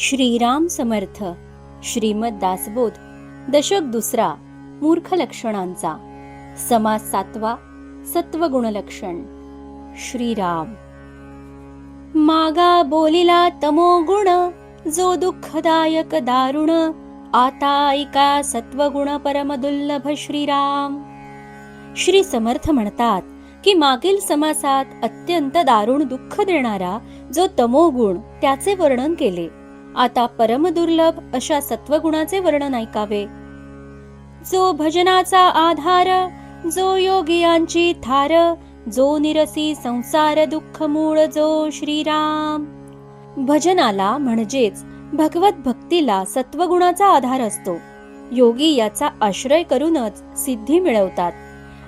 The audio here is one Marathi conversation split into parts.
श्रीराम समर्थ. श्रीमद दासबोध, दशक दुसरा, मूर्ख लक्षणांचा. समास 7वा, सत्वगुण लक्षण. श्रीराम. मागा बोलिला तमोगुण, जो दुःखदायक दारुण, आता ऐका सत्वगुण परमदुर्लभ. श्रीराम. श्री समर्थ म्हणतात की मागील समासात अत्यंत दारुण दुःख देणारा जो तमोगुण त्याचे वर्णन केले. आता परमदुर्लभ अशा सत्वगुणाचे वर्णन ऐकावे. जो भजनाचा आधार, जो योगियांची थार, जो निरसी संसार दुःख मूळ, जो श्रीराम. भजनाला म्हणजेच भगवत भक्तीला सत्वगुणाचा आधार असतो. योगी याचा आश्रय करूनच सिद्धी मिळवतात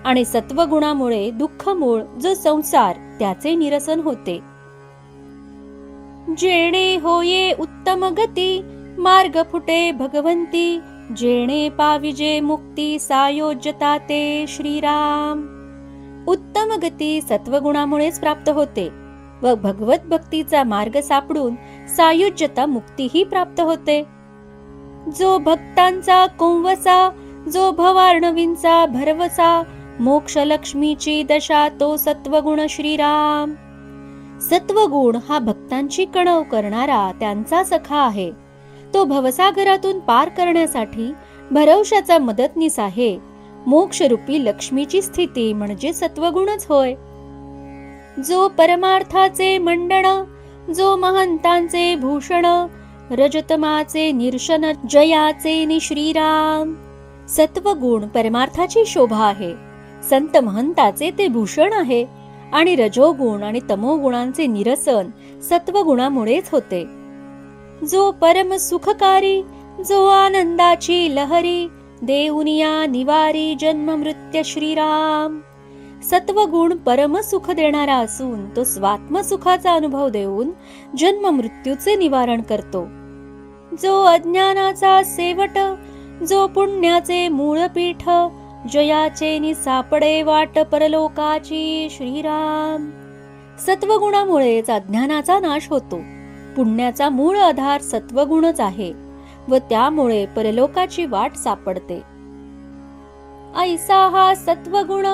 आणि सत्वगुणामुळे दुःख मूळ जो संसार त्याचे निरसन होते. जेणे होये उत्तम गती, मार्ग फुटे भगवंती, जेणे पाविजे मुक्ती, सायोज्यता ते श्रीराम. उत्तम गती सत्वगुणामुळेच प्राप्त होते व भगवत भक्तीचा मार्ग सापडून सायुज्यता मुक्तीही प्राप्त होते. जो भक्तांचा कुंवसा, जो भवार्णवींचा भरवसा, मोक्ष लक्ष्मीची दशा, तो सत्वगुण श्रीराम. सत्वगुण हा भक्तांची कणव करणारा त्यांचा सखा आहे. तो भवसागरातून पार करण्यासाठी भरवशाचा मदतनीस आहे. मोक्षरूपी लक्ष्मीची स्थिती म्हणजे सत्वगुणच होय. जो परमार्थाचे मंडण, जो महंतांचे भूषण, रजतमाचे निर्शन, जयाचे नि श्रीराम. सत्वगुण परमार्थाची शोभा आहे, संत महंताचे ते भूषण आहे आणि रजोगुण आणि तमोगुणांचे निरसन सत्वगुणामुळेच होते. जो परम सुखकारी, जो आनंदाची लहरी, देऊनिया निवारी जन्म मृत्यू श्रीराम. सत्वगुण परम सुख देणारा असून तो स्वात्म सुखाचा अनुभव देऊन जन्म मृत्यूचे निवारण करतो. जो अज्ञानाचा सेवट, जो पुण्याचे मूळपीठ, जयाचे नि सापडे वाट परलोकाची श्रीराम. सत्वगुणामुळेच अज्ञानाचा नाश होतो. पुण्याचा मूळ आधार सत्वगुणच आहे व त्यामुळे परलोकाची वाट सापडते. ऐसा हा सत्वगुण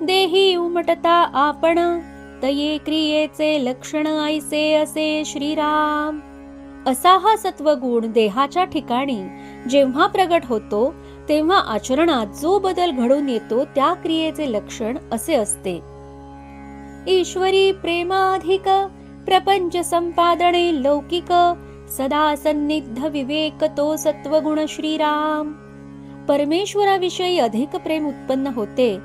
देही उमटता आपण, तये क्रियेचे लक्षण ऐसे असे श्रीराम. असा हा सत्वगुण देहाच्या ठिकाणी जेव्हा प्रगट होतो तेव्हा आचरणात जो बदल घडून येतो त्या क्रियेचे लक्षण असे असते. ईश्वरी प्रेमाधिक, प्रपंच संपादने लौकिक, सदा सन्निध विवेक, तो सत्वगुण श्रीराम. परमेश्वराविषयी अधिक प्रेम उत्पन्न होते.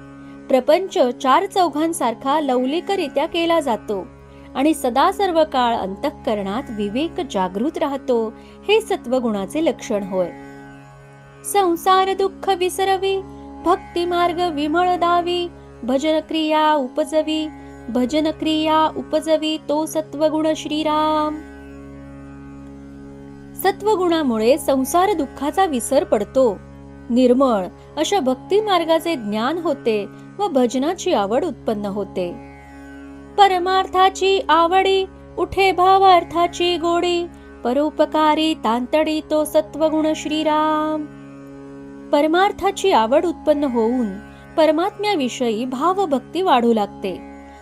प्रपंच चार चौघांसारखा लौलिकरित्या केला जातो आणि सदा सर्व काळ अंतःकरणात विवेक जागृत राहतो. हे सत्वगुणाचे लक्षण होय. संसार दुःख विसरवी, भक्ती मार्ग विमळ दावी, भजन क्रिया उपजवी, भजन क्रिया उपजवी, तो सत्वगुण श्रीराम. सत्वगुणामुळे संसार दुःखाचा विसर पडतो. निर्मळ अशा भक्ती मार्गाचे ज्ञान होते व भजनाची आवड उत्पन्न होते. परमार्थाची आवडी, उठे भावार्थाची गोडी, परोपकारी तांतडी, तो सत्वगुण श्रीराम. परमार्थाची आवड उत्पन्न होऊन परमात्म्याविषयी भावभक्ती वाढू लागते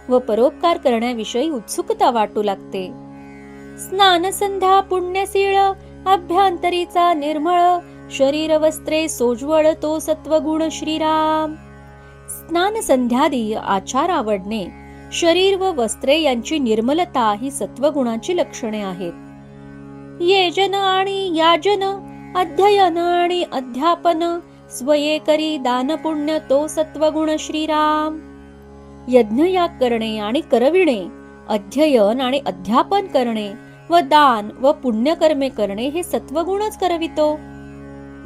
व परोपकार करण्याविषयी उत्सुकता वाटू लागते. स्नान संध्या पुण्यशीळ, अभ्यंतरीचा निर्मळ, शरीर वस्त्रे सोज्वळ, तो सत्वगुण श्रीराम. स्नान संध्यादी आचार आवडणे, शरीर व वस्त्रे यांची निर्मलता ही सत्वगुणाची लक्षणे आहेत. येजन आणि याजन, अध्ययन आणि अध्यापन, स्वये करी दान पुण्य, तो सत्वगुण श्रीराम. यज्ञयाग करणे आणि करविणे, अध्ययन आणि अध्यापन करणे व दान व पुण्यकर्मे करणे हे सत्वगुणच करवितो.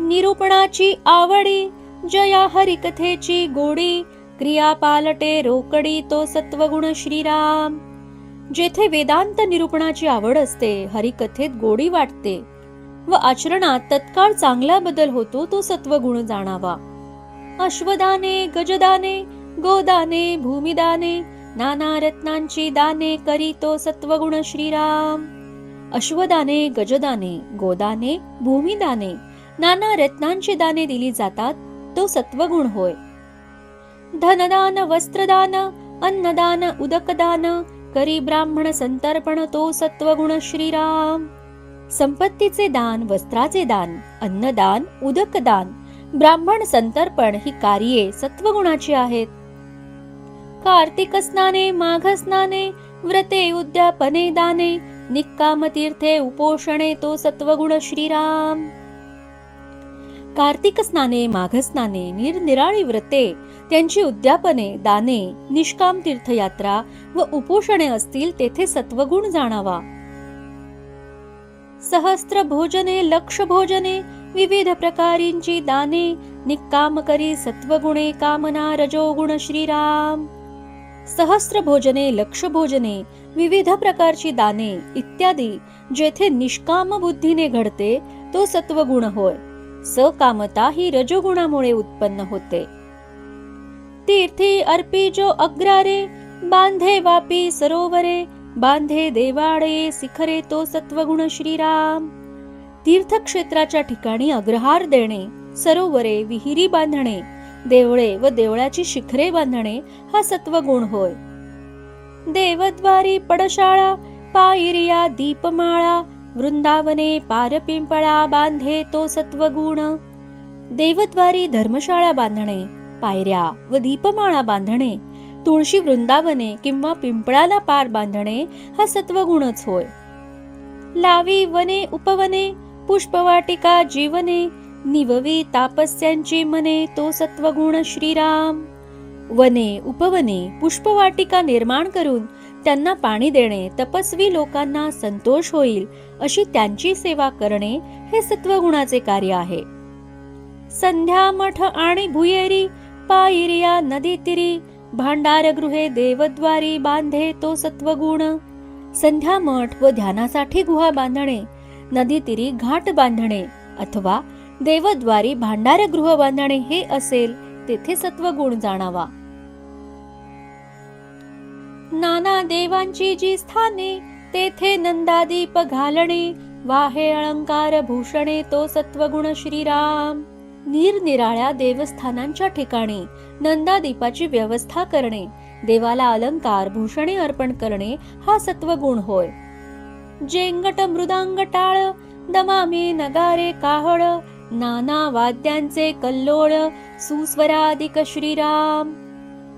निरूपणाची आवडी, जया हरिकथेची गोडी, क्रिया पालटे रोकडी, तो सत्वगुण श्रीराम. जेथे वेदांत निरूपणाची आवड असते, हरिकथेत गोडी वाटते व आचरणात तत्काळ चांगला बदल होतो, तो सत्वगुण जाणावा. अश्वदाने, गजदाने, गोदाने, भूमिदाने, नाना रत्नांची दाने करी, तो सत्वगुण श्रीराम. अश्वदाने, गजदाने, गोदाने, भूमिदाने, नाना रत्नांची दाने दिली जातात, तो सत्वगुण होय. धनदान, वस्त्रदान, अन्नदान, उदकदान, करी ब्राह्मण संतर्पण, तो सत्वगुण श्रीराम. संपत्तीचे दान, वस्त्राचे दान, अन्नदान, उदकदान, ब्राह्मण संतर्पण ही कार्ये सत्वगुणाची आहेत. कार्तिक स्नाने, माघ स्नाने, व्रते, उद्यापने, दाने, निक्काम तीर्थे, उपोषणे, तो सत्वगुण श्रीराम. कार्तिक स्नाने, माघ स्नाने, निरनिराळी व्रते, त्यांची उद्यापने, दाने, निष्काम तीर्थयात्रा व उपोषणे असतील तेथे सत्वगुण जाणावा. सहस्त्र भोजने, लक्ष भोजने, विविध प्रकारींची दाने, निक्काम करी सत्वगुणे, कामना, रजोगुण श्रीराम. सहस्त्र भोजने, लक्ष भोजने, विविध प्रकारची दाने इत्यादी जेथे निष्काम बुद्धीने घडते, तो सत्वगुण होय. सकामता ही रजोगुणामुळे उत्पन्न होते. तीर्थी अर्पी जो अग्रारे, बांधे वापी सरोवरे, बांधे देवाडे शिखरे, तो सत्वगुण श्रीराम. तीर्थक्षेत्राच्या ठिकाणी अग्रहार देणे, सरोवरे, विहिरी बांधणे, देवळे व देवळाची शिखरे बांधणे हा सत्वगुण होय. देवद्वारी पडशाळा, पायरिया दीपमाळा, वृंदावने पारपिंपळा, बांधे, तो सत्वगुण. देवद्वारी धर्मशाळा बांधणे, पायऱ्या व दीपमाळा बांधणे, तुळशी वृंदावने किंवा पिंपळाला पार बांधणे हा सत्वगुणच होय. लावी वने, उपवने, पुष्पवाटिका जीवने, निववी तापस्यांची मने, तो सत्वगुण श्रीराम. वने, उपवने, पुष्पवाटिका निर्माण करून त्यांना पाणी देणे, तपस्वी लोकांना संतोष होईल अशी त्यांची सेवा करणे हे सत्वगुणाचे कार्य आहे. संध्या मठ आणि भुयेरी, पायरिया नदी तीरी, भांडारगृहे देवद्वारी, बांधे, तो सत्वगुण. संध्या मठ व ध्यानासाठी गुहा बांधणे, नदी तीरी घाट बांधणे अथवा देवद्वारी भांडारगृह बांधणे हे असेल तेथे सत्वगुण जाणावा. नाना देवांची जी स्थाने, तेथे नंदादीप घालणे, वाहे अलंकार भूषणे, तो सत्वगुण श्रीराम. निरनिराळ्या देवस्थानांच्या ठिकाणी नंदादीपाची व्यवस्था करणे, देवाला अलंकार भूषणे अर्पण करणे हा सत्वगुण होय. जेंगट मृदांग टाळ, दमामे नगारे काहळ, नाना वाद्यांचे कल्लोळ, सुस्वराधिक श्रीराम.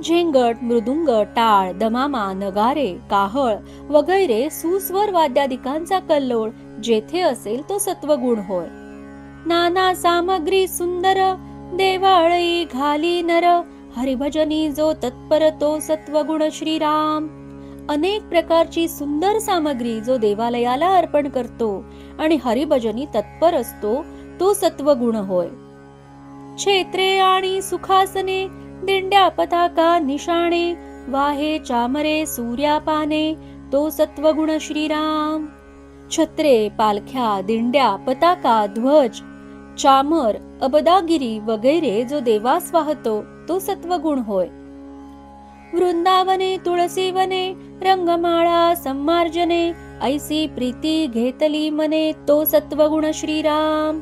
झेंगट, मृदुंग, टाळ, दमामा, नगारे, काहळ वगैरे सुस्वर वाद्यादिकांचा कल्लोळ जेथे असेल तो सत्वगुण होय. नाना सामग्री सुंदर, देवाळी घाली नर, हरिभजनी जो तत्पर, तो सत्वगुण श्रीराम. अनेक प्रकारची सुंदर सामग्री जो देवालयाला अर्पण करतो आणि हरिभजनी तत्पर असतो, तो सत्वगुण होय. क्षेत्रे आणि सुखासने, दिंड्या पताका निशाणे, वाहे चामरे सूर्यापाने, तो सत्वगुण श्रीराम. छत्रे, पालख्या, दिंड्या, पताका, ध्वज, चामर, अबदागिरी वगैरे जो देवास वाहतो, तो सत्वगुण होय. वृंदावने, तुळसीवने, रंगमाळा सम्मार्जने, ऐसी प्रीती घेतली मने, तो सत्वगुण श्रीराम.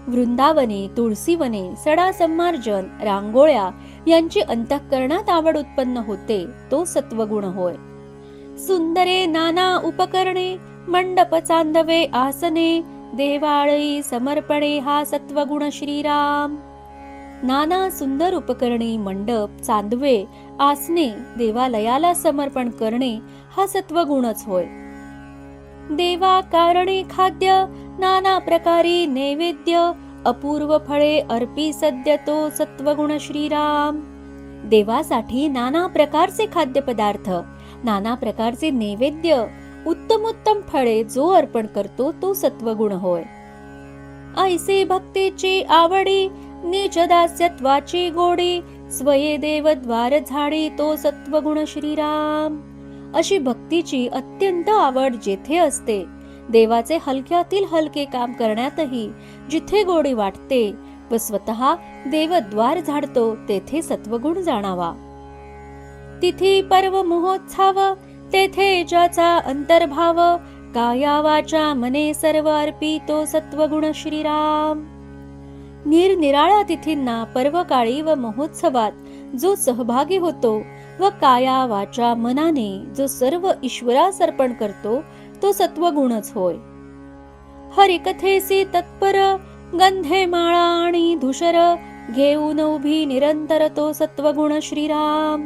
वृंदावने, तुळसीवने, सडा सम्मार्जन, रांगोळ्या यांची अंतःकरणात आवड उत्पन्न होते, तो सत्वगुण होय. सुंदरे नाना उपकरणे, मंडप चांदवे आसने, देवाळी समर्पणे हा सत्वगुण श्रीराम. नाना सुंदर उपकरणे, मंडप, चांदवे, आसने देवालयाला समर्पण करणे हा सत्वगुणच होय. देवा कारणे खाद्य, नाना प्रकारी नैवेद्य, अपूर्व फळे अर्पी सद्य, तो सत्वगुण श्रीराम. देवासाठी नाना प्रकारचे खाद्यपदार्थ, नाना प्रकारचे नैवेद्य, उत्तमोत्तम फळे जो अर्पण करतो, तो सत्वगुण होय. ऐसे भक्तीची आवडी, नीच दास्यत्वाची गोडी, स्वये देव द्वार झाडी, तो सत्वगुण श्रीराम. अशी भक्तीची अत्यंत आवड जेथे असते, देवाचे हलक्यातील हलके काम करण्यातही जिथे गोडी वाटते व स्वतः देवद्वार झाडतो, तेथे सत्वगुण जाणावा. तिथी पर्व महोत्सव, तेथे ज्याचा अंतर्भाव, काया वाचा मने सर्व अर्पितो सत्वगुण श्रीराम. निरनिराळ्या तिथींना, पर्वकाळी व महोत्सवात जो सहभागी होतो व काया वाचा मनाने जो सर्व ईश्वरास अर्पण करतो तो सत्वगुणच होय. हरिकथेसी तत्पर, गंधे माळा आणि धुशर, घेऊन उभी निरंतर तो सत्वगुण श्रीराम.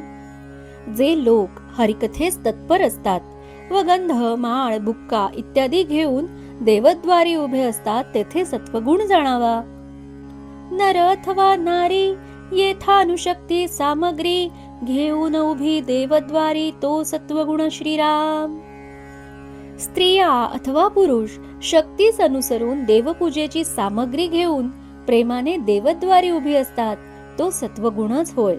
जे लोक हरिकथेस तत्पर असतात व गंध, माळ, बुक्का इत्यादी घेऊन देवद्वारी उभे असतात तेथे सत्वगुण जाणावा. नर अथवा नारी येथानुशक्ती सामग्री, घेऊन उभी देवद्वारी तो सत्वगुण श्रीराम. स्त्रिया अथवा पुरुष शक्तीस अनुसरून देवपूजेची सामग्री घेऊन प्रेमाने देवद्वारी उभी असतात तो सत्वगुणच होय.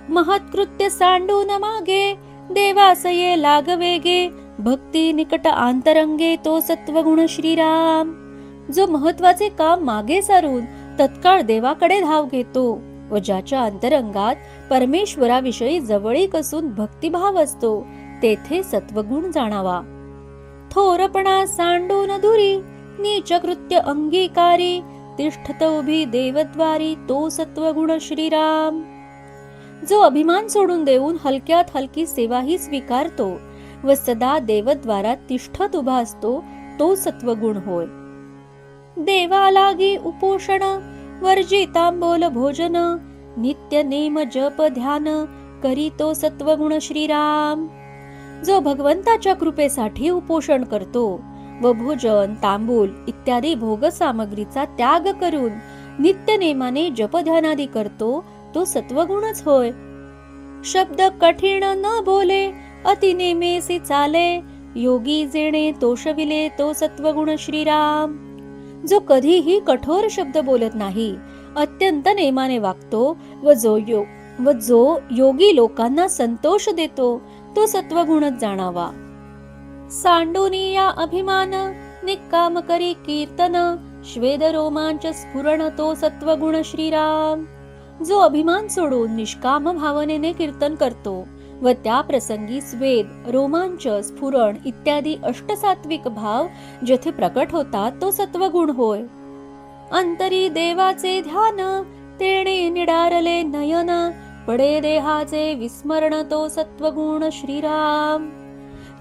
महत्कृत्य सांडून मागे, देवासये लागवेगे, भक्ती निकट आंतरंगे तो सत्वगुण श्रीराम. जो महत्वाचे काम मागे सारून तत्काळ देवाकडे धाव घेतो व ज्याच्या अंतरंगात परमेश्वराविषयी जवळीक असून भक्तिभाव असतो तेथे सत्वगुण जाणावा. थोरपणा सांडून दुरी, नीच कृत्य अंगीकारी, तिष्ठत उभी देवद्वारी तो सत्वगुण श्रीराम. जो अभिमान सोडून देऊन हलक्यात हलकी सेवाही स्वीकारतो व सदा देवद्वारात तिष्ठत उभा असतो तो सत्वगुण होय. देवा लागी उपोषण, वर्जितांबोल भोजन, नित्य नेम जप ध्यान, करीतो सत्वगुण श्रीराम. जो भगवंताच्या कृपेसाठी उपोषण करतो व भोजन, तांबूल इत्यादी भोग सामग्रीचा त्याग करून नित्य नेमाने जपध्यानादी करतो तो सत्वगुणच होय. शब्द कठीण न बोले, अति नेमेसी चाले, योगी जेणे तोषविले तो सत्वगुण श्रीराम. जो कधीही कठोर शब्द बोलत नाही, अत्यंत नेमाने वागतो व जो योगी लोकांना संतोष देतो तो सत्वगुणच जाणावा. सांडूनिया अभिमान, निक्काम करी कीर्तन, श्वेद रोमांच स्फुरण तो सत्वगुण श्रीराम. जो अभिमान सोडून निष्काम भावनेने कीर्तन करतो व त्या प्रसंगी स्वेद, रोमांच, स्फुरण इत्यादी अष्टसात्विक भाव जेथे प्रकट होतात तो सत्वगुण होय. अंतरी देवाचे ध्यान, तेणे निडारले नयन, पडे देहाचे विस्मरण तो सत्वगुण श्रीराम.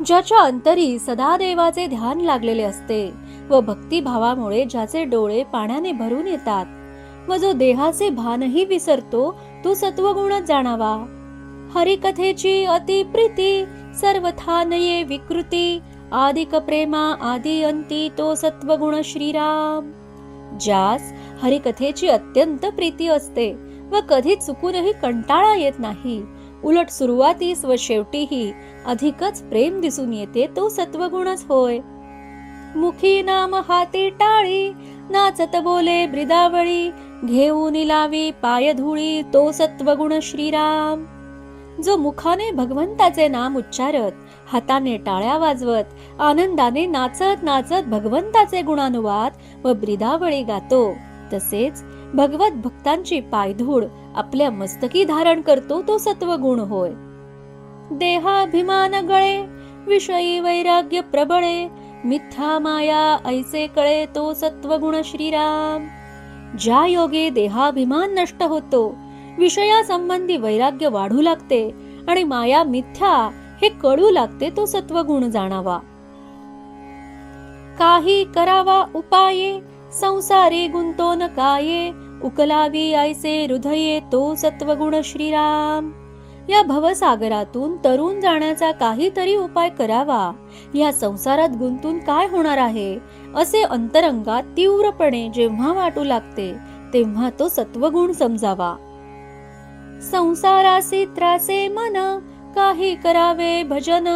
ज्याच्या अंतरी सदा देवाचे ध्यान लागलेले असते व भक्तिभावामुळे ज्याचे डोळे पाण्याने भरून येतात व जो देहाचे भानही विसरतो तो सत्वगुणच जाणावा. हरिकथेची अति प्रीती, सर्वथा नये विकृती, आदिक प्रेमा आदि अंती तो सत्वगुण श्रीराम. ज्यास हरिकथेची अत्यंत प्रीती असते व कधी चुकूनही कंटाळा येत नाही, उलट सुरुवातीस व शेवटीही अधिकच प्रेम दिसून येते तो सत्वगुणच होय. मुखी नाम हाती टाळी, नाचत बोले ब्रिदावळी, घेऊन लावी पायधुळी तो सत्वगुण श्रीराम. जो मुखाने भगवंताचे नाम उच्चारत, हाताने टाळ्या वाजवत, आनंदाने नाचत नाचत भगवंताचे गुणानुवाद व ब्रिदावळी गातो, तसेच भगवत भक्तांची पायधूळ आपल्या मस्तकी धारण करतो तो सत्वगुण होय. देहाभिमान गळे, विषयी वैराग्य प्रबळे, मिथ्या माया ऐसे कळे तो सत्वगुण श्रीराम. ज्या योगे देहाभिमान नष्ट होतो, विषयासंबंधी वैराग्य वाढू लागते आणि माया मिथ्या हे कळू लागते तो सत्वगुण जाणावा. काही करावा उपाये, संसारी गुंतोन काये, उकलावी ऐसे हृदये तो सत्वगुण श्रीराम. या भवसागरातून तरुण जाण्याचा काहीतरी उपाय करावा. या संसारात गुंतून काय होणार आहे असे अंतरंगात तीव्रपणे जेव्हा वाटू लागते तेव्हा तो सत्वगुण समजावा. संसारासी त्रासे मन, काही करावे भजन,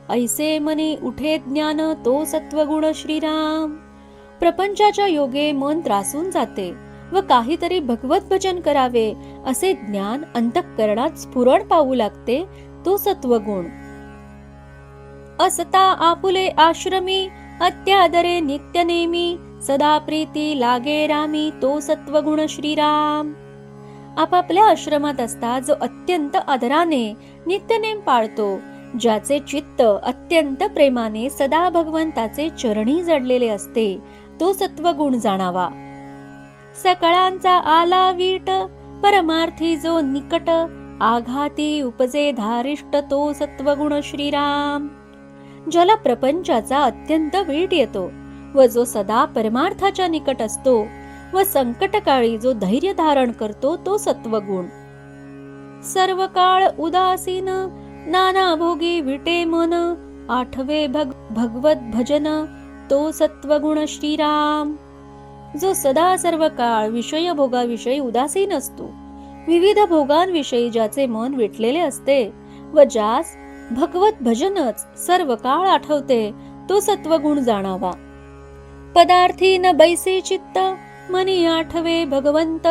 ऐसे मनी उठे ज्ञान तो सत्वगुण श्रीराम. प्रपंचाच्या योगे मन त्रासून जाते व काहीतरी भगवत भजन करावे असे ज्ञान अंतःकरणात स्फुरण पावू लागते तो सत्वगुण. असता आपुले आश्रमी, अत्यादरे नित्य नेमी, सदा प्रीती लागे रामी तो सत्वगुण श्रीराम. आपापल्या आश्रमात असता जो अत्यंत आदराने नित्यनेम पाळतो, ज्याचे चित्त अत्यंत प्रेमाने सदा भगवंताचे चरणी जडलेले असते तो सत्वगुण जाणावा. सकळांचा आला वीट परमार्थी जो निकट, आघाती उपजे धारिष्ट तो सत्वगुण श्रीराम. ज्याला प्रपंचाचा अत्यंत वीट येतो व जो सदा परमार्थाच्या निकट असतो व संकटकाळी जो धैर्य धारण करतो तो सत्वगुण. सर्व काळ उदासीन नाना भोगी विटे मन, आठवे भगवत भजन तो सत्वगुण श्रीराम. जो सदा सर्व काळ विषय भोगाविषयी उदासीन असतो, विविध भोगांविषयी ज्याचे मन विटलेले असते व ज्यास भगवत भजनच सर्व काळ आठवते तो सत्वगुण जाणावा. पदार्थी न बैसे चित्त मनी आठवे भगवंत,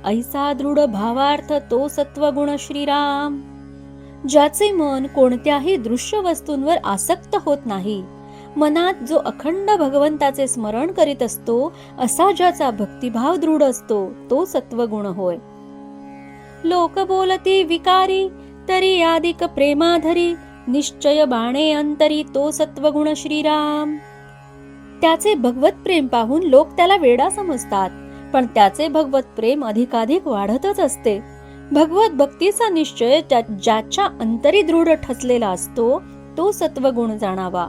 ऐसा दृढ भावार्थ तो सत्वगुण श्रीराम. ज्याचे मन कोणत्याही दृश्य वस्तूंवर आसक्त होत नाही, मनात जो अखंड भगवंताचे स्मरण करीत असतो असा ज्याचा भक्तिभाव दृढ असतो तो सत्वगुण होय. लोक बोलती विकारी तरी अधिक प्रेमाधरी, निश्चय बाणे अंतरी तो सत्वगुण श्रीराम. त्याचे भगवत प्रेम पाहून लोक त्याला वेडा समजतात, पण त्याचे भगवत प्रेम अधिकाधिक वाढतच असते. भगवत भक्तीचा निश्चय ज्याच्या अंतरी दृढ ठसलेला असतो तो सत्वगुण जाणावा.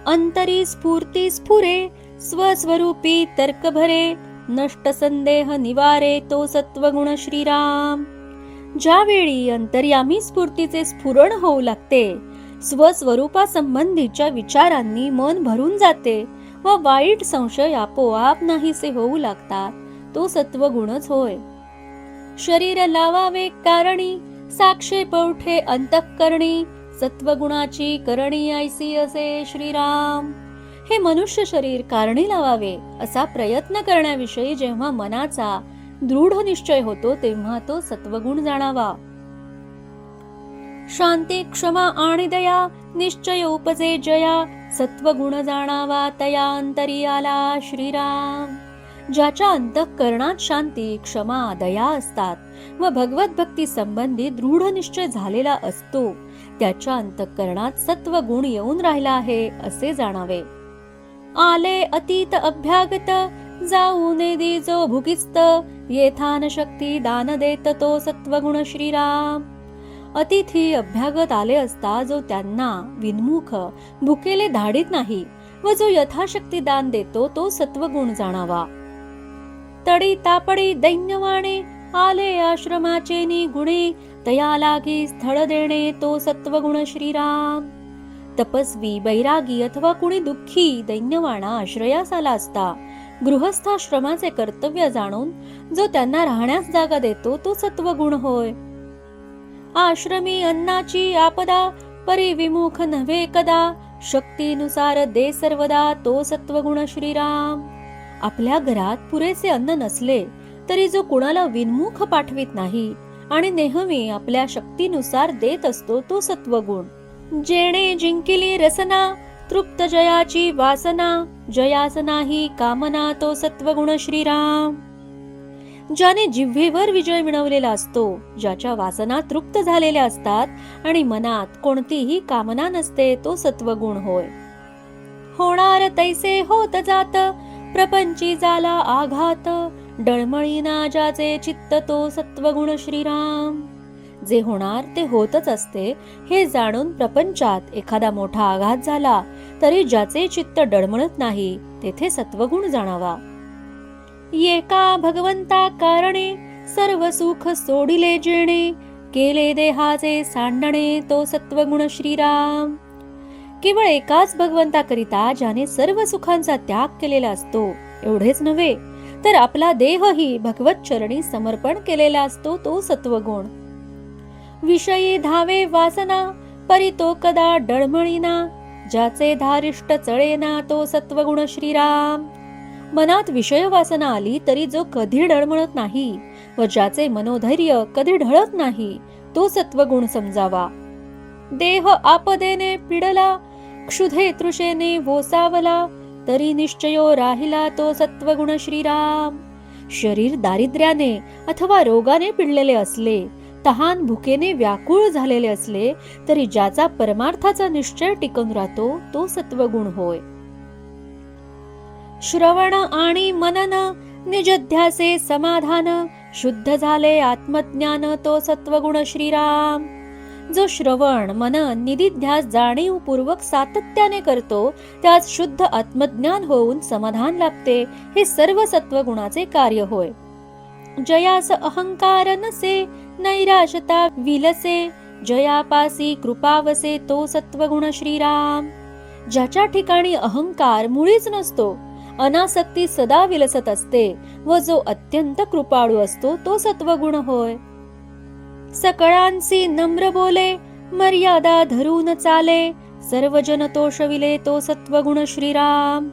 अंतरी स्फूर्ती स्फुरे स्वस्वरूपी तर्क भरे, नष्ट संदेह निवारे तो सत्वगुण श्रीराम. ज्यावेळी अंतर्यामी स्फूर्तीचे स्फुरण होऊ लागते, स्वस्वरूपा संबंधीच्या विचारांनी मन भरून जाते व वाईट संशय आपोआप नाहीसे होऊ लागतात तो सत्वगुणच होय. शरीर लावावे कारणी साक्षे पौठे अंतःकरणी, सत्वगुणाची करणी ऐसी असे श्रीराम. हे मनुष्य शरीर कारणी लावावे असा प्रयत्न करण्याविषयी जेव्हा मनाचा दृढ निश्चय होतो तेव्हा तो सत्वगुण जाणावा. शांती क्षमा आणि दया निश्चय उपजे जया, सत्वगुण जाणावा तया अंतरी आला श्रीराम. ज्याच्या अंतःकरणात शांती क्षमा दया असतात व भगवत भक्ती संबंधी दृढ निश्चय झालेला असतो त्याच्या अंतःकरणात सत्वगुण येऊन राहिला आहे असे जाणावे. आले अतीत अभ्यागत जाऊ नेदी जो भुकिस्त, येथान शक्ती दान देत तो सत्वगुण श्रीराम. अतिथी अभ्यागत आले असता जो त्यांना विनमुख भुकेले धाडीत नाही व जो यथाशक्ती दान देतो तो सत्वगुण जाणावा. तडी तापडी दैन्यवाणे आले आश्रमाचे निगुणे, तया लागी स्थळ देणे तो सत्वगुण श्रीराम. तपस्वी बैरागी अथवा कुणी दुःखी दैन्यवाणा आश्रयास आला असता गृहस्थाश्रमाचे कर्तव्य जाणून जो त्यांना राहण्यास जागा देतो तो सत्वगुण होय. आश्रमी अन्नाची आपदा परी विमुख नव्हे कदा, शक्तीनुसार दे सर्वदा तो सत्वगुण श्रीराम. आपल्या घरात पुरेसे अन्न नसले तरी जो कुणाला विनमुख पाठवित नाही आणि नेहमी आपल्या शक्तीनुसार देत असतो तो सत्वगुण. जेणे जिंकिली रसना तृप्त जयाची वासना, जयास नाही कामना तो सत्वगुण श्रीराम. ज्याने जिव्हेवर विजय मिळवलेला असतो, ज्याच्या वासना तृप्त झालेल्या असतात आणि मनात कोणतीही कामना नसते तो सत्वगुण होय. होणार तैसे होत जात प्रपंची झाला आघात, डळमळीना ज्याचे चित्त तो सत्वगुण श्रीराम. जे होणार ते होतच असते हे जाणून प्रपंचात एखादा मोठा आघात झाला तरी ज्याचे चित्त डळमळत नाही तेथे सत्वगुण जाणावा. एका भगवंता कारणे सर्व सुख सोडिले जेणे, केले देहाचे सांडणे तो सत्वगुण श्रीराम. केवळ एकाच भगवंताकरिता ज्याने सर्व सुखांचा त्याग केलेला असतो एवढेच नव्हे तर आपला देहही भगवत चरणी समर्पण केलेला असतो तो सत्वगुण. विषयी धावे वासना परी तो कदा डळमळीना, ज्याचे धारिष्ट चळेना तो सत्वगुण श्रीराम. मनात विषय वासना आली तरी जो कधी डळमळत नाही व ज्याचे मनोधैर्य कधी ढळत नाही तो सत्वगुण समजावा. देह आपदेने पिडला क्षुधे तृषेने वोसावला, तरी निश्चयो राहिला तो सत्वगुण श्रीराम. शरीर दारिद्र्याने अथवा रोगाने पिडलेले असले तहान भुकेने व्याकुळ झालेले असले तरी ज्याचा परमार्थाचा निश्चय टिकून राहतो तो सत्वगुण होय. श्रवण आणि मनन निजध्यासे समाधान, शुद्ध झाले आत्मज्ञान तो सत्वगुण श्रीराम. जो श्रवण मनन निधिध्यास जाणीवपूर्वक सातत्याने करतो त्यास शुद्ध आत्मज्ञान होऊन समाधान लाभते. हे सर्व सत्वगुणाचे कार्य होय. जयास अहंकार नसे नैराशता विलसे, जयापासी कृपावसे तो सत्वगुण श्रीराम. ज्याच्या ठिकाणी अहंकार मुळीच नसतो, अनासक्ती सदा विलसत असते व जो अत्यंत कृपाळू असतो तो सत्वगुण होय. सकळांसी नम्र बोले मर्यादा धरून चाले, सर्वजन तोषविले तो सत्वगुण श्रीराम.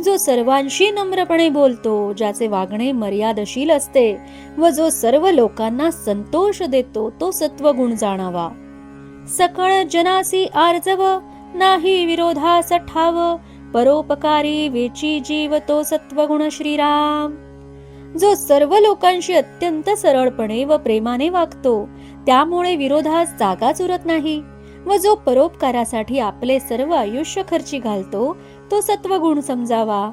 जो सर्वांशी नम्रपणे बोलतो, ज्याचे वागणे मर्यादशील असते व जो सर्व लोकांना संतोष देतो तो सत्वगुण जाणावा. सकळ जनासी आर्जव नाही विरोधास ठाव, परोपकारी वेची जीव तो सत्वगुण श्रीराम. जो सर्व लोकांशी अत्यंत सरळपणे व प्रेमाने वागतो त्यामुळे विरोधास जागाच उरत नाही व जो परोपकारासाठी आपले सर्व आयुष्य खर्ची घालतो तो सत्वगुण समजावा.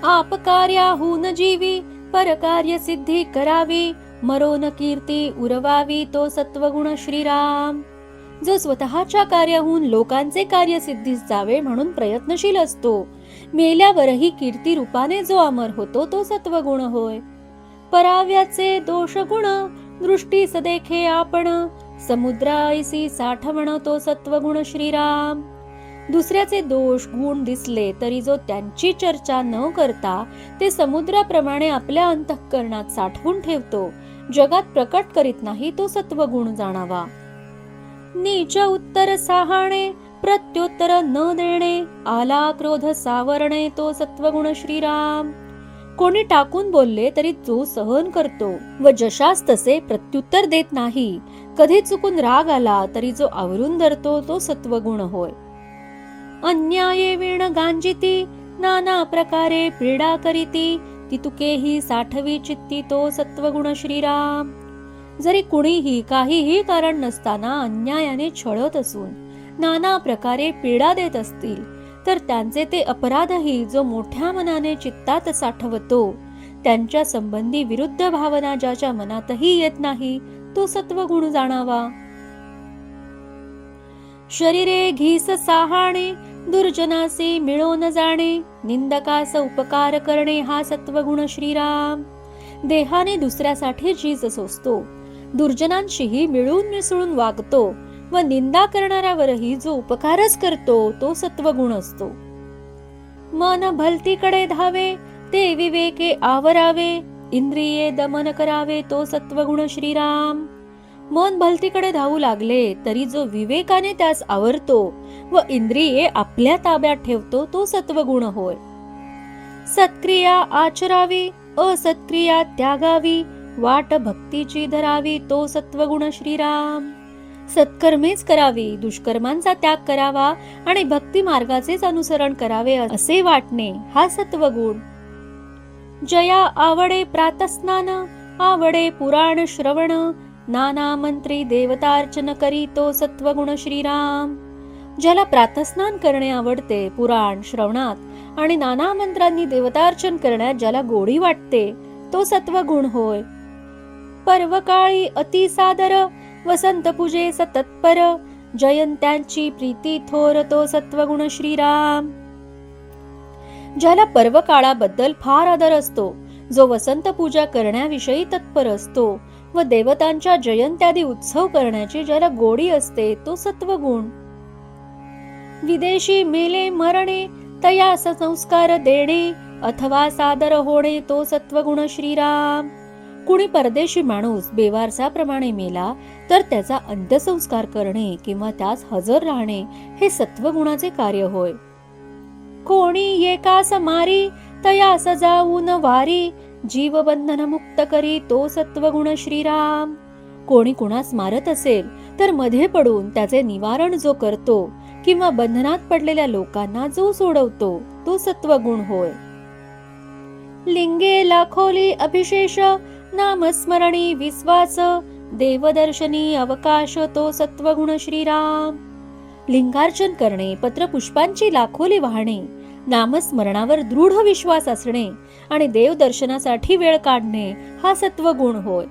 आपकार्याहून जीवी परकार्य सिद्धी करावी, मरोन कीर्ती उरवावी तो सत्वगुण श्रीराम. जो स्वतःच्या कार्याहून लोकांचे कार्य सिद्धीस जावे म्हणून प्रयत्नशील असतो, मेल्यावरही कीर्ती रूपाने जो अमर होतो तो सत्वगुण होय. पराव्याचे दोष गुण दृष्टीस देखे आपण, समुद्राईसी साठवण तो सत्वगुण श्रीराम. दुसऱ्याचे दोष गुण दिसले तरी जो त्यांची चर्चा न करता ते समुद्राप्रमाणे आपल्या अंतःकरणात साठवून ठेवतो, जगात प्रकट करीत नाही तो सत्वगुण जाणावा. नीच उत्तर साहाणे प्रत्युत्तर न देणे, आला क्रोध सावरणे तो सत्वगुण श्रीराम. कोणी टाकून बोलले तरी जो सहन करतो व जशास तसे प्रत्युत्तर देत नाही, कधी चुकून राग आला तरी जो आवरून धरतो तो सत्वगुण होय. अन्याये वीण गांजिती नाना प्रकारे पीडा करीती, तितुकेही साठवी चित्ती तो सत्वगुण श्रीराम. जरी कुणीही काहीही कारण नसताना अन्यायाने छळत असून नाना प्रकारे पीडा देत असतील तर त्यांचे ते अपराधही जो मोठ्या मनाने चित्तात साठवतो, त्यांच्या संबंधी विरुद्ध भावना ज्याच्या मनातही येत नाही तो सत्वगुण जाणावा. शरीरे घीस साहाणे दुर्जनासी मिळो न जाणे, निंदकास उपकार करणे हा सत्वगुण श्रीराम. देहाने दुसऱ्यासाठी झीज सोसतो, दुर्जनांशीही मिळून मिसळून वागतो व निंदा करणाऱ्यावरही जो उपकारच करतो तो सत्वगुण असतो. मन भलतीकडे धावे ते विवेके आवरावे, इंद्रिये दमन करावे तो सत्वगुण श्रीराम. मन भलतीकडे धावू लागले तरी जो विवेकाने त्यास आवरतो व इंद्रिये आपल्या ताब्यात ठेवतो तो सत्वगुण होय. सत्क्रिया आचरावी असत्क्रिया त्यागावी, वाट भक्तीची धरावी तो सत्वगुण श्रीराम. सत्कर्मेच करावी, दुष्कर्मांचा त्याग करावा आणि भक्ती मार्गाचेच अनुसरण करावे असे वाटणे हा सत्वगुण. जया आवडे प्रातस्नान आवडे पुराण श्रवण, नाना मंत्री देवतार्चन करी तो सत्वगुण श्रीराम. ज्याला प्रातस्नान करणे आवडते, पुराण श्रवणात आणि नाना मंत्रांनी देवतार्चन करण्यात ज्याला गोडी वाटते तो सत्वगुण होय. पर्वकाळी अति सादर वसंत पूजेस तत्पर, जयंत्यांची प्रीती थोर तो सत्वगुण श्रीराम. ज्याला पर्व काळाबद्दल फार आदर असतो, जो वसंत पूजा करण्याविषयी तत्पर असतो व देवतांच्या जयंत्यादी उत्सव करण्याची ज्याला गोडी असते तो सत्वगुण. विदेशी मेले मरणे तयास संस्कार देणे, अथवा सादर होणे तो सत्वगुण श्रीराम. कुणी परदेशी माणूस बेवारसाप्रमाणे मेला तर त्याचा अंत्यसंस्कार करणे किंवा त्यास हजर राहणे हे सत्वगुणाचे कार्य होय. कोणी एकास मारी तयास जाऊन वारी, जीव बंधन मुक्त करी तो सत्वगुण श्रीराम. कोणी कुणास मारत असेल तर मध्ये पडून त्याचे निवारण जो करतो किंवा बंधनात पडलेल्या लोकांना जो सोडवतो तो सत्वगुण होय. लिंगे लाखोली अभिशेष नामस्मरणी विश्वास, देवदर्शनी अवकाश तो सत्वगुण श्रीराम. लिंगार्चन करणे, पत्रपुष्पांची लाखोली वाहणे, नामस्मरणावर दृढ विश्वास असणे आणि देवदर्शनासाठी वेळ काढणे हा सत्वगुण होय.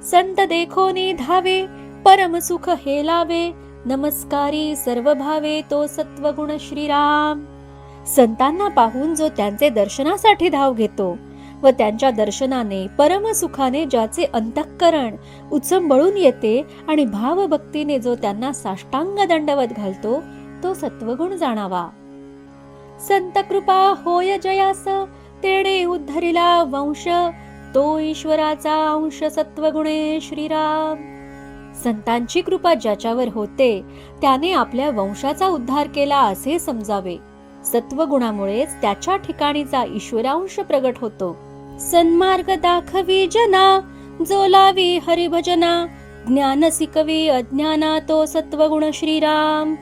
संत देखोनी धावे, परम सुख हेलावे, नमस्कारी सर्व भावे तो सत्वगुण श्रीराम. संतांना पाहून जो त्यांचे दर्शनासाठी धाव घेतो व त्यांच्या दर्शनाने परमसुखाने ज्याचे अंतःकरण उचंबळून येते आणि भावभक्तीने जो त्यांना साष्टांग दंडवत घालतो तो सत्वगुण जाणावा. संत कृपा होय जयास, तेणे उद्धरिला वंश, तो ईश्वराचा अंश सत्वगुणे श्रीराम. संतांची कृपा ज्याच्यावर होते त्याने आपल्या वंशाचा उद्धार केला असे समजावे. सत्वगुणामुळेच त्याच्या ठिकाणीचा ईश्वरांश प्रगट होतो. सन्मार्ग दाखवी जना, जो लावी हरिभजना, ज्ञान शिकवी अज्ञाना तो सत्वगुण श्रीराम.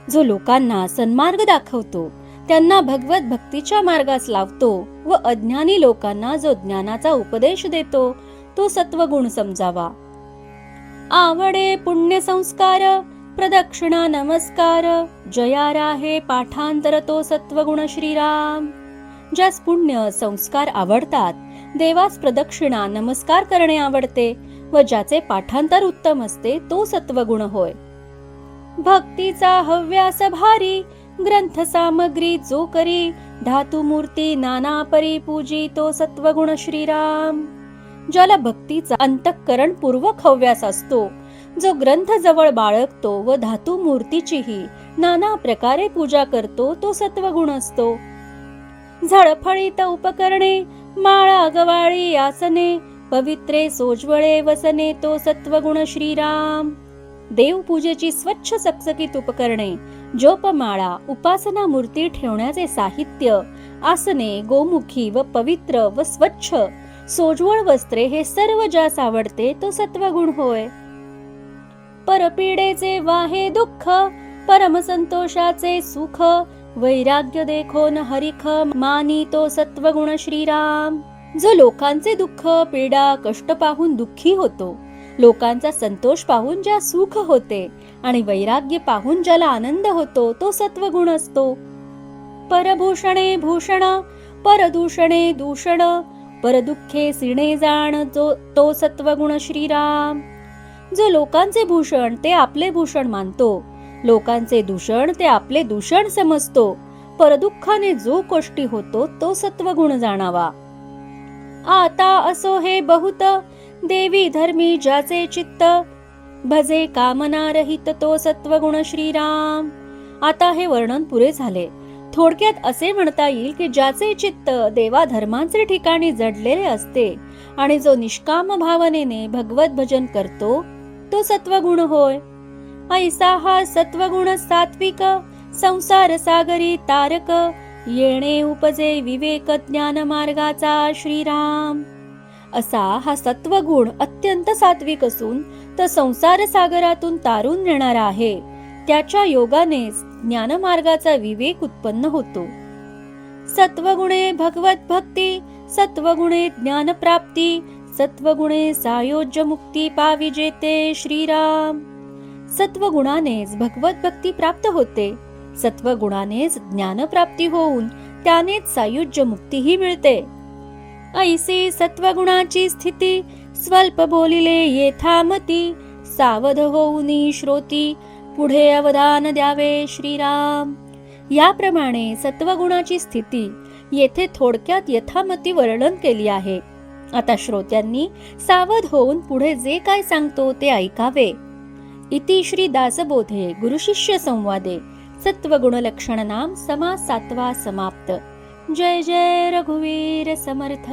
जो लोकांना सन्मार्ग दाखवतो, त्यांना भगवत भक्तीच्या मार्गास लावतो व अज्ञानी लोकांना जो ज्ञानाचा उपदेश देतो तो सत्वगुण समजावा. आवडे पुण्य संस्कार, प्रदक्षिणा नमस्कार, जया राहे पाठांतर तो सत्वगुण श्रीराम. ज्यास पुण्य संस्कार आवडतात, देवास प्रदक्षिणा नमस्कार करणे आवडते व ज्याचे पाठांतर उत्तम असते तो सत्वगुण होय. भक्तीचा हव्यास भारी, ग्रंथ सामग्री जो करी, धातू मूर्ती नाना परी पूजी तो सत्वगुण श्रीराम. ज्याला भक्तीचा अंतःकरण पूर्वक हव्यास असतो, जो ग्रंथ जवळ बाळगतो व धातू मूर्तीचीही नाना प्रकारे पूजा करतो तो सत्वगुण असतो. झळफळीत उपकरणे, माळा गवाळी आसने, पवित्रे सोज्वळे वसने तो सत्वगुण श्रीराम. देवपूजेची स्वच्छ सकसकीत उपकरणे, जोपमाळा, उपासना मूर्ती ठेवण्याचे साहित्य, आसने, गोमुखी व पवित्र व स्वच्छ सोज्वळ वस्त्रे हे सर्व ज्यास आवडते तो सत्वगुण होय. परपीडेचे वाहे दुःख, परम संतोषाचे सुख, वैराग्य देखोन हरिख मानी तो सत्वगुण श्रीराम. जो लोकांचे दुःख पीडा कष्ट पाहून दुःखी होतो, लोकांचा संतोष पाहून ज्या सुख होते आणि वैराग्य पाहून ज्याला आनंद होतो तो सत्वगुण असतो. परभूषणे भूषण, परदूषणे दूषण, परदुःखे सिणे जाण तो सत्वगुण श्रीराम. जो लोकांचे भूषण ते आपले भूषण मानतो, लोकांचे दूषण ते आपले दूषण समजतो, परदुःखाने जो कष्टी होतो तो सत्वगुण जाणावा. आता असो हे बहुत, देवी धर्मी ज्याचे चित्त, भजे कामना रहित तो सत्वगुण श्रीराम. आता हे वर्णन पुरे झाले. थोडक्यात असे म्हणता येईल की ज्याचे चित्त देवा धर्मांचे ठिकाणी जडलेले असते आणि जो निष्काम भावनेने भगवत भजन करतो तो सत्वगुण होय. ऐसा हा सत्वगुण सात्विक, संसार सागरी तारक, येणे उपजे विवेक ज्ञान मार्गाचा श्रीराम. असा हा सत्वगुण अत्यंत सात्विक असून तो संसार सागरातून तारून नेणारा आहे. त्याच्या योगाने ज्ञानमार्गाचा विवेक उत्पन्न होतो. सत्वगुणे भगवत भक्ती, सत्वगुणे ज्ञान प्राप्ती, सत्वगुणे सायोज्य मुक्ती पाविजेते श्रीराम. सत्वगुणानेच भगवत भक्ती प्राप्त होते, सत्वगुणानेच ज्ञान प्राप्ती होऊन त्यानेच सायुज्य मुक्तीही मिळते. ऐसी सत्वगुणाची स्थिती, स्वल्प बोलिले येथामती, सावध होऊनी श्रोती, पुढे अवधान द्यावे श्रीराम. याप्रमाणे सत्वगुणाची स्थिती येथे थोडक्यात यथामती वर्णन केली आहे. आता श्रोत्यांनी सावध होऊन पुढे जे काय सांगतो ते ऐकावे. इति श्री दासबोधे गुरुशिष्य संवादे सत्वगुण लक्षण नाम समास 7वा समाप्त. जय जय रघुवीर समर्थ.